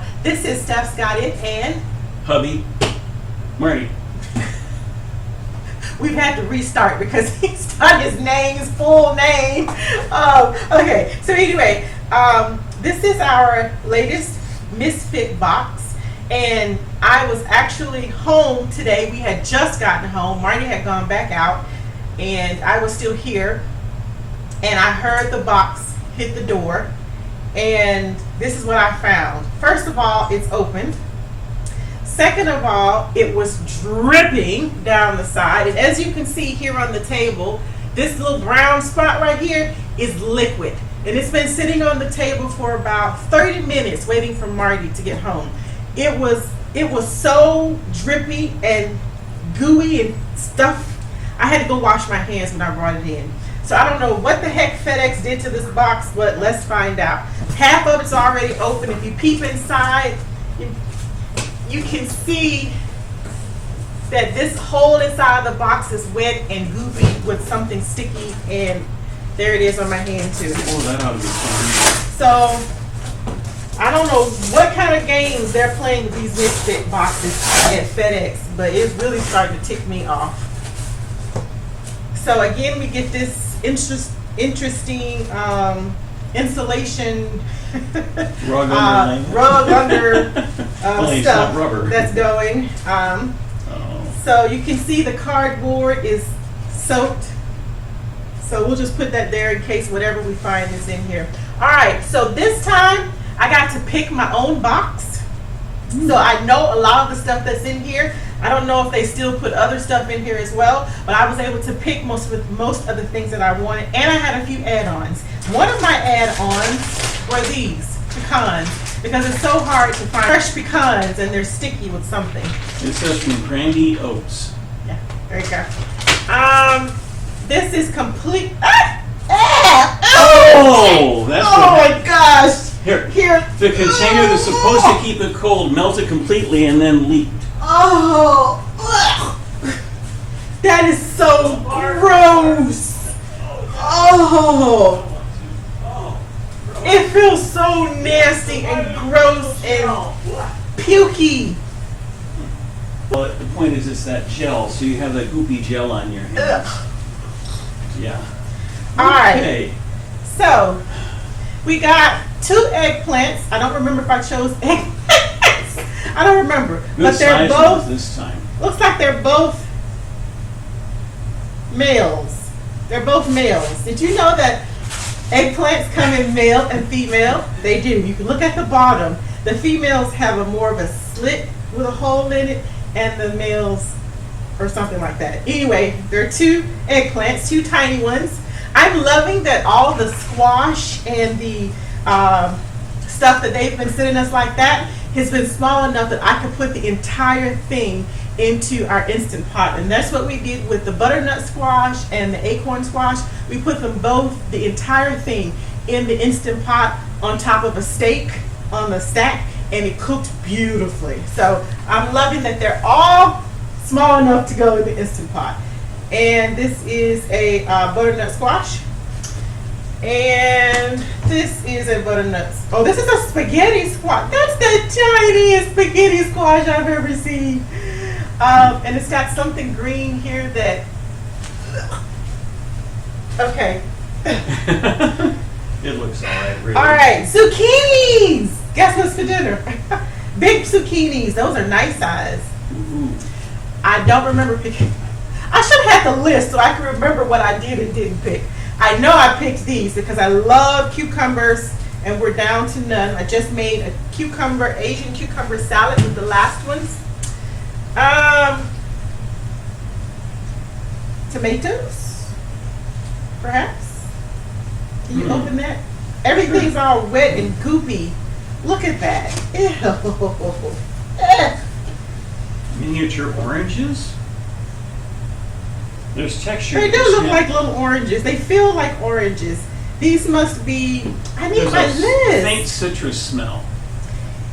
Hon. This is Stephsgotit and Hubby, Marty. We've had to restart because he's done his full name. Okay, so anyway, this is our latest Misfit box, and I was actually home today. We had just gotten home. Marty had gone back out, and I was still here, and I heard the box hit the door, and this is what I found. First of all, it's opened. Second of all, it was dripping down the side, and as you can see here on the table, this little brown spot right here is liquid, and it's been sitting on the table for about 30 minutes waiting for Marty to get home. It was so drippy and gooey and stuff. I had to go wash my hands when I brought it in. So I don't know what the heck FedEx did to this box, but let's find out. Half of it's already open. If you peep inside, you can see that this hole inside the box is wet and goopy with something sticky, and there it is on my hand too. Oh, that ought to be fun. So I don't know what kind of games they're playing with these Misfit boxes at FedEx, but it's really starting to tick me off. So again, we get this interesting insulation rug under stuff that's going. So you can see the cardboard is soaked. So we'll just put that there in case whatever we find is in here. All right, so this time I got to pick my own box. So I know a lot of the stuff that's in here. I don't know if they still put other stuff in here as well, but I was able to pick most of the things that I wanted, and I had a few add-ons. One of my add-ons were these pecans, because it's so hard to find fresh pecans and they're sticky with something. It says from Grandy Oats. Yeah, there you go. This is complete. Oh, that's my gosh! Here, Here. the container that's supposed to keep it cold melted completely and then leaked. Oh, that is so gross. Oh, it feels so nasty and gross and pukey. Well, the point is it's that gel, so you have that goopy gel on your hands. Yeah. All right. Okay. So we got 2 eggplants. I don't remember if I chose eggplants. I don't remember. Good, but they're both this time. Looks like they're both males. They're both males. Did you know that eggplants come in male and female? They do. You can look at the bottom. The females have more of a slit with a hole in it, and the males or something like that. Anyway, there are 2 eggplants, 2 tiny ones. I'm loving that all the squash and the stuff that they've been sending us like that has been small enough that I could put the entire thing into our Instant Pot. And that's what we did with the butternut squash and the acorn squash. We put them both, the entire thing, in the Instant Pot on top of a steak on the stack, and it cooked beautifully. So I'm loving that they're all small enough to go in the Instant Pot. And this is a butternut squash. And this is a butternut. Oh, this is a spaghetti squash. That's the tiniest spaghetti squash I've ever seen. And it's got something green here that. Okay. It looks all right, really. All right, zucchinis. Guess what's for dinner? Big zucchinis. Those are nice size. Ooh. I don't remember picking. I should have had the list so I can remember what I did and didn't pick. I know I picked these because I love cucumbers, and we're down to none. I just made a Asian cucumber salad with the last ones. Tomatoes, perhaps. Can you open that? Everything's all wet and goopy. Look at that. Ew. Miniature oranges? There's texture. They do look like little oranges. They feel like oranges. These must be, I need my list. Faint citrus smell.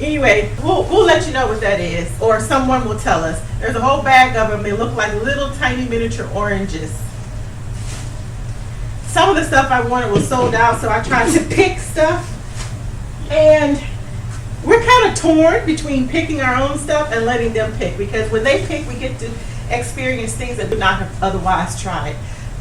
Anyway, we'll let you know what that is, or someone will tell us. There's a whole bag of them. They look like little tiny miniature oranges. Some of the stuff I wanted was sold out, so I tried to pick stuff. And we're kind of torn between picking our own stuff and letting them pick, because when they pick, we get to experience things that we would not have otherwise tried.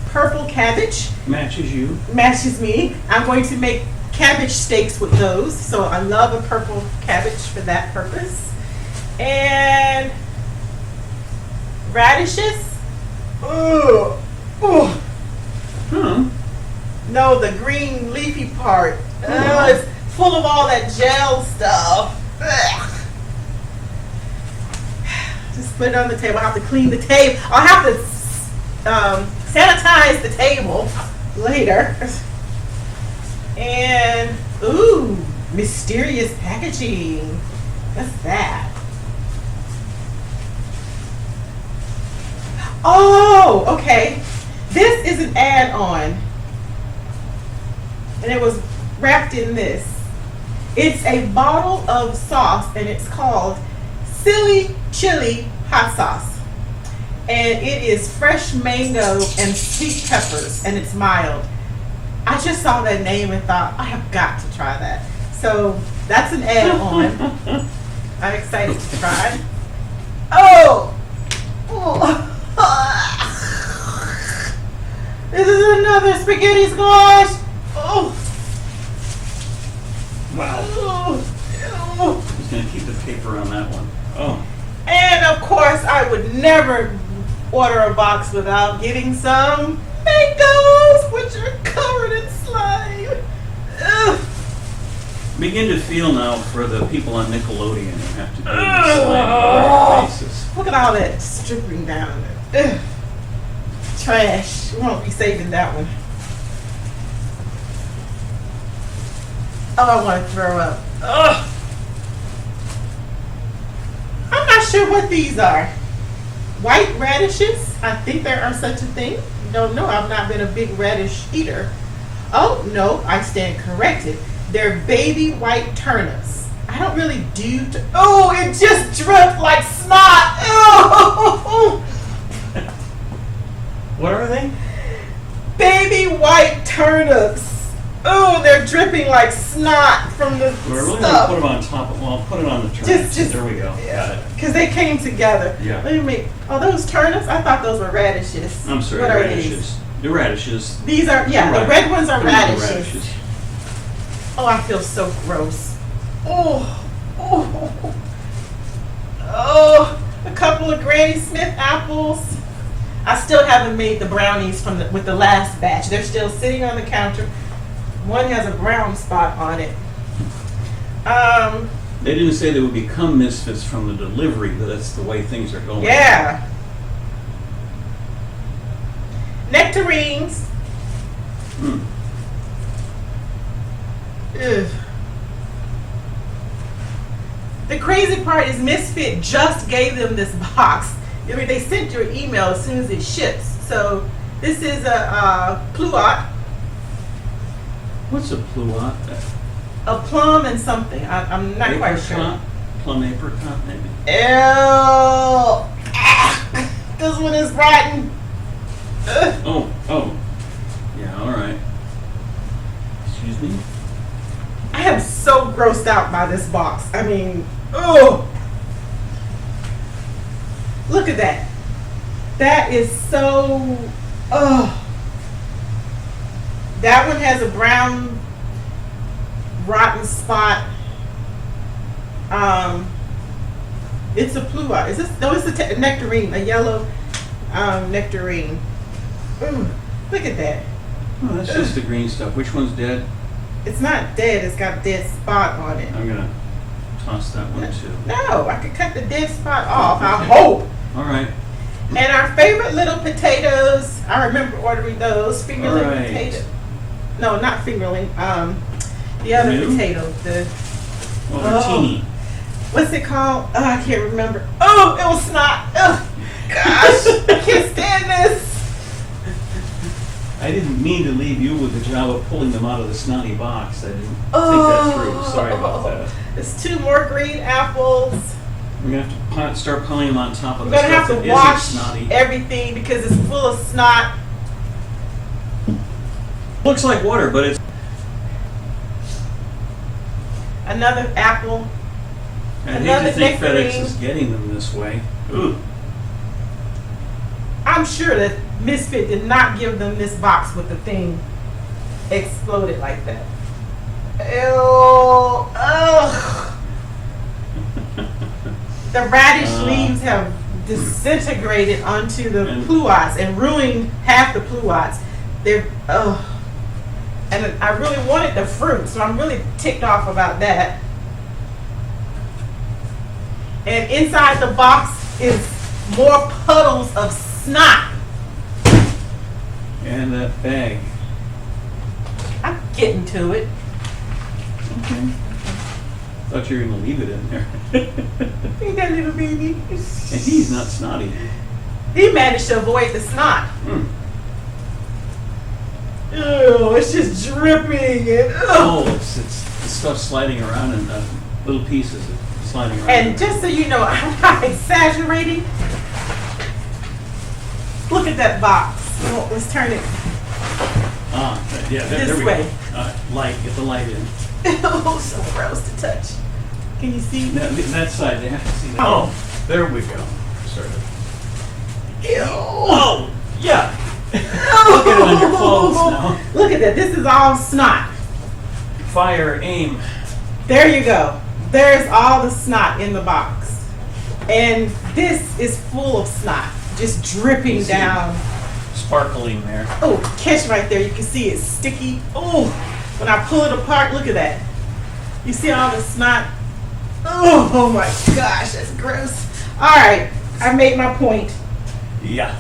Purple cabbage Matches you. matches me. I'm going to make cabbage steaks with those, so I love a purple cabbage for that purpose. And radishes. Ooh, ooh. No, the green leafy part. It's full of all that gel stuff. Ugh. Just put it on the table. I'll have to clean the table. I'll have to sanitize the table later. And, ooh, mysterious packaging. What's that? Oh, okay. This is an add-on. And it was wrapped in this. It's a bottle of sauce, and it's called Silly Chili Hot Sauce. And it is fresh mango and sweet peppers, and it's mild. I just saw that name and thought, I have got to try that. So that's an add-on. I'm excited to try. Oh! This is another spaghetti squash. Oh! Wow. Oh. Who's going to keep the paper on that one? Oh. And of course, I would never order a box without getting some mangoes, which are covered in slime. Ugh. Begin to feel now for the people on Nickelodeon who have to do this slime on a regular basis. Look at all that stripping down there. Ugh. Trash. We won't be saving that one. Oh, I want to throw up. Ugh. I'm not sure what these are. White radishes? I think there are such a thing. Don't know. I've not been a big radish eater. Oh, no, I stand corrected. They're baby white turnips. I don't really do. Oh, it just dripped like snot. Oh. What are they? Baby white turnips. Oh, they're dripping like snot from the We're really stuff. going to put them on top of, well, put it on the turnips. Just There we go. Got it. Because they came together. Yeah. Let me make. Oh, those turnips? I thought those were radishes. I'm sorry, What are radishes. The radishes. These are, yeah, Right. the red ones are Those are radishes. Oh, I feel so gross. Oh, a couple of Granny Smith apples. I still haven't made the brownies with the last batch. They're still sitting on the counter. One has a brown spot on it. They didn't say they would become misfits from the delivery, but that's the way things are going. Yeah. Nectarines. Ugh. The crazy part is Misfit just gave them this box. I mean, they sent your email as soon as it ships. So this is a pluot. What's a pluot? A plum and something. I'm not quite sure. Plum apricot, maybe. Ew. This one is rotten. Ugh. Oh. Yeah, all right. Excuse me? I am so grossed out by this box. I mean, oh. Look at that. That is so, That one has a brown rotten spot. It's a pluot. Is this? No, it's a nectarine, a yellow nectarine. Ooh, look at that. Oh, that's just the green stuff. Which one's dead? It's not dead. It's got a dead spot on it. I'm gonna toss that one too. No, I could cut the dead spot off. I hope. All right. And our favorite little potatoes. I remember ordering those fingerling All right. potatoes. No, not fingerling. The other New? potato. The Teeny. what's it called? Oh, I can't remember. Oh, it was snot. Oh, gosh, I can't stand this. I didn't mean to leave you with the job of pulling them out of the snotty box. I didn't think that through. Sorry about that. There's 2 more green apples. We're gonna have to start piling them on top of We're the gonna have stuff to that wash isn't snotty. everything because it's full of snot. Looks like water, but it's Another apple. I hate Another to think FedEx nectarine. is getting them this way. Ooh. I'm sure that Misfit did not give them this box with the thing exploded like that. Ew. Ugh. The radish leaves have disintegrated onto the And- pluots and ruined half the pluots. They're and I really wanted the fruit, so I'm really ticked off about that. And inside the box is more puddles of snot. And that bag. I'm getting to it. Okay. Thought you were going to leave it in there. Ain't that little baby? And he's not snotty. He managed to avoid the snot. Hmm. Ew, it's just dripping and Oh, it's the stuff sliding around in little pieces sliding around. And just so you know, I'm not exaggerating. Look at that box. Oh, let's turn it Yeah, there this we way. go. Light, get the light in. Oh, so gross to touch. Can you see? That side, they have to see that. Oh. There we go. Sort of. Ew. Oh, yeah. Look at it on your clothes now. Look at that. This is all snot. Fire, aim. There you go. There's all the snot in the box. And this is full of snot. Just dripping You see down. Sparkling there. Oh, catch right there. You can see it's sticky. Oh, when I pull it apart, look at that. You see all the snot? Oh my gosh, that's gross. All right, I made my point. Yeah.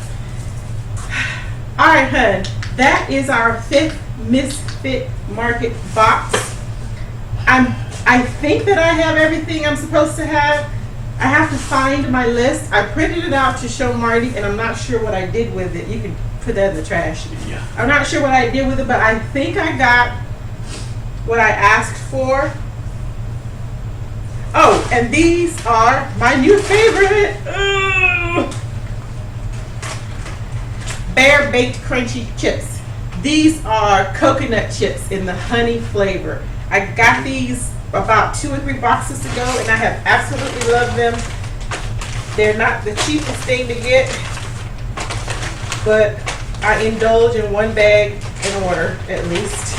All right, hun, that is our 5th Misfit Market box. I think that I have everything I'm supposed to have. I have to find my list. I printed it out to show Marty, and I'm not sure what I did with it. You can put that in the trash. Yeah. I'm not sure what I did with it, but I think I got what I asked for. Oh, and these are my new favorite. Bear baked crunchy chips. These are coconut chips in the honey flavor. I got these about 2 or 3 boxes ago, and I have absolutely loved them. They're not the cheapest thing to get, but I indulge in 1 bag in order at least.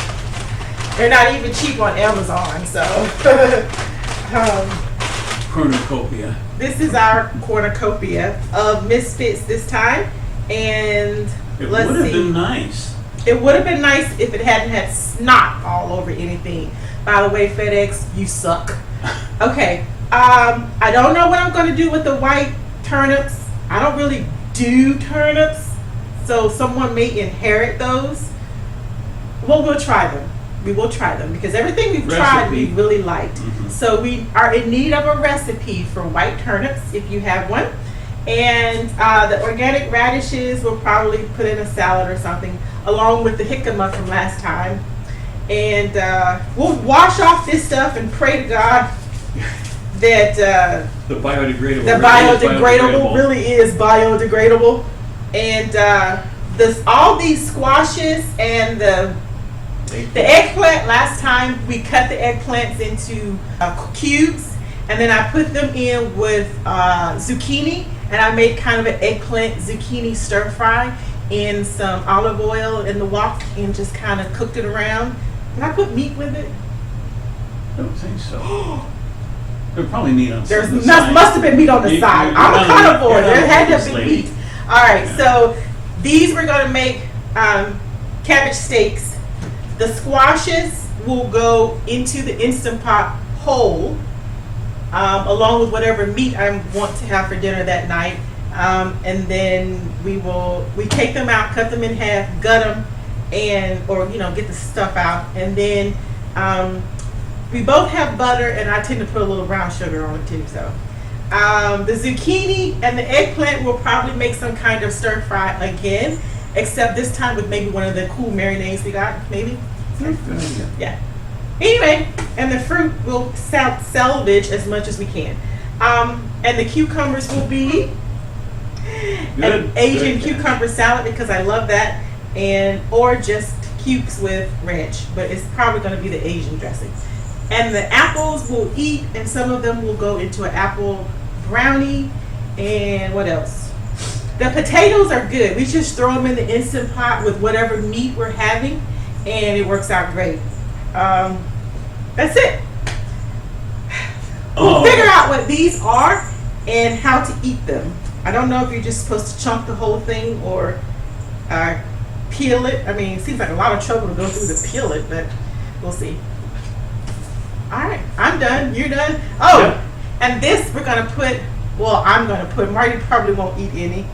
They're not even cheap on Amazon, so Cornucopia. this is our cornucopia of Misfits this time, and It let's would have see. been nice. It would have been nice if it hadn't had snot all over anything. By the way, FedEx, you suck. Okay, I don't know what I'm going to do with the white turnips. I don't really do turnips, so someone may inherit those. Well, we'll try them. We will try them because everything we've tried we Recipe. really liked. Mhm. So we are in need of a recipe for white turnips if you have one. And the organic radishes we'll probably put in a salad or something along with the jicama from last time. And we'll wash off this stuff and pray to God that The biodegradable. the biodegradable really is biodegradable. And all these squashes and the eggplant, last time we cut the eggplants into cubes, and then I put them in with zucchini, and I made kind of an eggplant zucchini stir fry in some olive oil in the wok and just kind of cooked it around. Did I put meat with it? I don't think so. There's probably meat on There's the side. must have been meat on the You- side. you're I'm a not carnivore. you're not There a had to religious have been lady. meat. All right, Yeah. so these we're going to make cabbage steaks. The squashes will go into the Instant Pot whole, along with whatever meat I want to have for dinner that night. And then we take them out, cut them in half, gut them, or get the stuff out, and then we both have butter, and I tend to put a little brown sugar on it too. So the zucchini and the eggplant will probably make some kind of stir fry again, except this time with maybe one of the cool marinades we got, maybe. Good idea. Yeah. Anyway, and the fruit will salvage as much as we can. And the cucumbers will be an Good, Asian good. cucumber salad because I love that, or just cukes with ranch, but it's probably going to be the Asian dressing. And the apples will eat, and some of them will go into an apple brownie. And what else? The potatoes are good. We just throw them in the Instant Pot with whatever meat we're having, and it works out great. That's it. We'll figure out what these are and how to eat them. I don't know if you're just supposed to chunk the whole thing or peel it. I mean, it seems like a lot of trouble to go through to peel it, but we'll see. All right, I'm done. You're done. Oh, Yep. And this we're gonna put. Well, I'm gonna put. Marty probably won't eat any.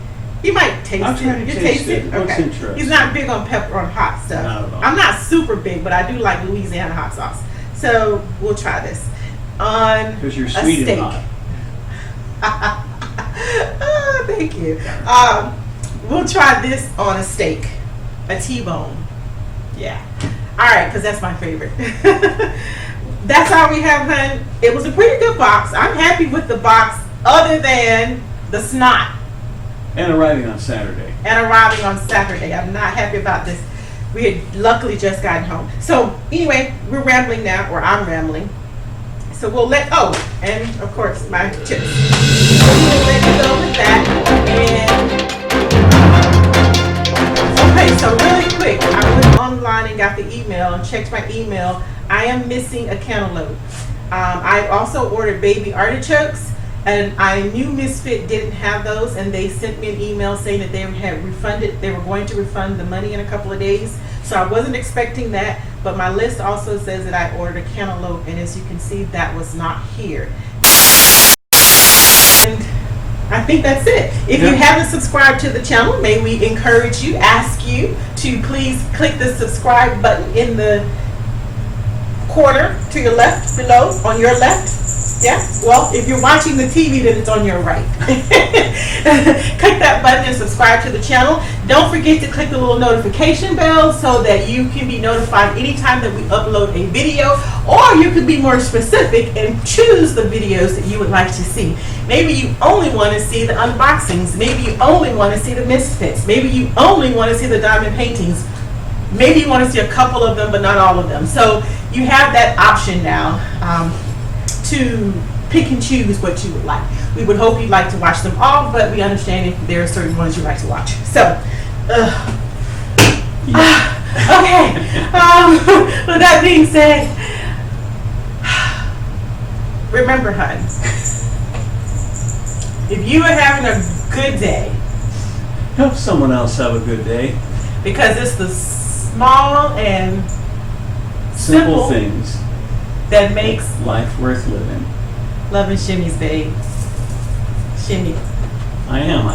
He might taste I'll try it. to You taste it. Looks Okay. interesting. He's not big on pepper on hot stuff. Not at all. I'm not super big, but I do like Louisiana hot sauce. So we'll try this on Because you're a sweet steak. and hot. Oh, thank you. We'll try this on a steak, a T-bone. Yeah. All right, because that's my favorite. That's all we have, hun. It was a pretty good box. I'm happy with the box, other than the snot And arriving on Saturday. and arriving on Saturday. I'm not happy about this. We had luckily just gotten home. So anyway, we're rambling now, or I'm rambling. So we'll let, and of course my chips. So we'll let you go with that. And okay, so really quick, I went online and got the email and checked my email. I am missing a cantaloupe. I also ordered baby artichokes, and I knew Misfit didn't have those, and they sent me an email saying that they had refunded, they were going to refund the money in a couple of days. So I wasn't expecting that, but my list also says that I ordered a cantaloupe, and as you can see, that was not here. And I think that's it. If you haven't subscribed to the channel, may we encourage you, ask you to please click the subscribe button in the corner to your left, below, on your left. Yeah, well, if you're watching the TV, then it's on your right. Click that button and subscribe to the channel. Don't forget to click the little notification bell so that you can be notified anytime that we upload a video, or you could be more specific and choose the videos that you would like to see. Maybe you only want to see the unboxings. Maybe you only want to see the Misfits. Maybe you only want to see the diamond paintings. Maybe you want to see a couple of them, but not all of them. So you have that option now to pick and choose what you would like. We would hope you'd like to watch them all, but we understand if there are certain ones you'd like to watch. So, okay. With that being said, remember, hun, if you are having a good day, Help someone else have a good day. because it's the small and Simple things. that makes Life worth living. love and shimmies, babe. Shimmy. I am.